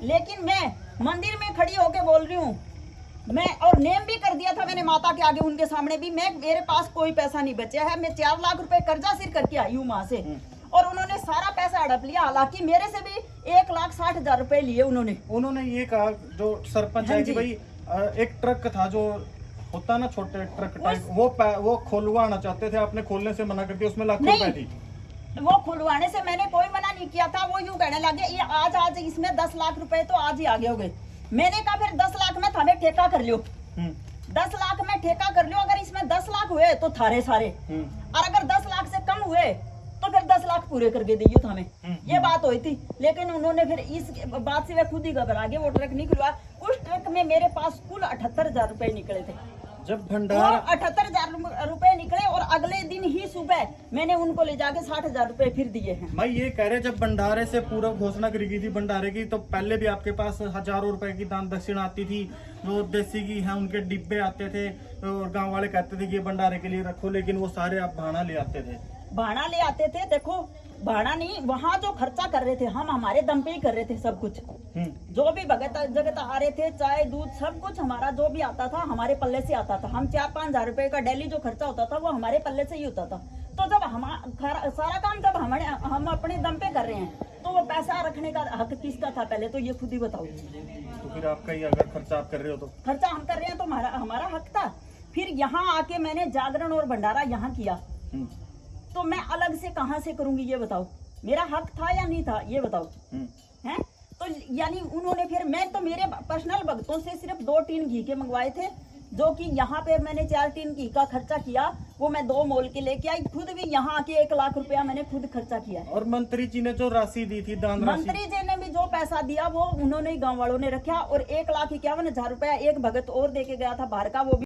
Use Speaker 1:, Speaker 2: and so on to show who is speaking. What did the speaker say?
Speaker 1: लेकिन मैं मंदिर में खड़ी होके बोल रही हूँ मैं, और नेम भी कर दिया था मैंने माता के आगे उनके सामने भी, मैं मेरे पास कोई पैसा नहीं बचा है, मैं 4 लाख रुपए कर्जा सिर करके आई हूँ वहां से, और उन्होंने सारा पैसा हड़प लिया। हालांकि मेरे से भी 1,60,000 रुपए लिए उन्होंने
Speaker 2: ये कहा जो सरपंच है कि भाई एक ट्रक था जो होता ना छोटे ट्रक टाइप, वो खोलवाना चाहते थे, आपने खोलने से मना कर दिया, उसमें लाखों रुपए थी।
Speaker 1: वो खुलवाने से मैंने कोई मना नहीं किया था, वो यूं कहने लगे ये आज इसमें 10 लाख रुपए तो आज ही आगे हो गए। मैंने कहा फिर 10 लाख में थाने ठेका कर लियो, 10 लाख में ठेका कर लियो, अगर इसमें 10 लाख हुए तो थारे सारे, और अगर 10 लाख से कम हुए तो फिर 10 लाख पूरे करके दियो थाने। ये बात हुई थी, लेकिन उन्होंने फिर इस बात से वे खुद ही घबरा गए, वो ट्रक नहीं खुलवा। उस ट्रक में मेरे पास कुल 78,000 रुपए निकले थे।
Speaker 2: जब भंडार
Speaker 1: 78,000 रुपए निकले, और अगले दिन ही सुबह मैंने उनको ले जाके 60,000 रुपए फिर दिए हैं।
Speaker 2: मैं ये कह रहे, जब भंडारे से पूरा घोषणा करी गई थी भंडारे की, तो पहले भी आपके पास हजारों रुपए की दान दक्षिणा आती थी, जो देसी घी है उनके डिब्बे आते थे, और गांव वाले कहते थे कि ये भंडारे के लिए रखो, लेकिन वो सारे आप भाड़ा ले आते थे।
Speaker 1: भाड़ा ले आते थे, देखो भाड़ा नहीं, वहाँ जो खर्चा कर रहे थे हम हमारे दम पे ही कर रहे थे सब कुछ, जो भी भगत जगत आ रहे थे, चाय दूध सब कुछ हमारा जो भी आता था हमारे पल्ले से आता था। हम 4-5 हजार रुपए का डेली जो खर्चा होता था वो हमारे पल्ले से ही होता था। तो जब सारा काम जब हम अपने दम पे कर रहे हैं, तो वो पैसा रखने का हक किसका था पहले तो ये खुद ही बताओ।
Speaker 2: तो फिर आपका ही अगर खर्चा आप कर रहे हो तो
Speaker 1: खर्चा हम कर रहे हैं तो हमारा हक था। फिर यहाँ आके मैंने जागरण और भंडारा यहाँ किया, तो मैं अलग से कहां से करूंगी ये बताओ, मेरा हक था या नहीं था ये बताओ, हैं? तो यानी उन्होंने फिर, मैं तो मेरे पर्सनल भक्तों से सिर्फ 2 टीन घी के मंगवाए थे, जो कि यहाँ पे मैंने 4 टीन घी का खर्चा किया, वो मैं 2 मोल के लेके आई, खुद भी यहाँ आके 1 लाख रुपया मैंने खुद खर्चा किया है।
Speaker 2: और मंत्री जी ने जो राशि दी थी, दान राशि,
Speaker 1: मंत्री जी ने भी जो पैसा दिया वो उन्होंने गाँव वालों ने रखा, और 1,51,000 रुपया एक भगत और दे के गया था बाहर का, वो भी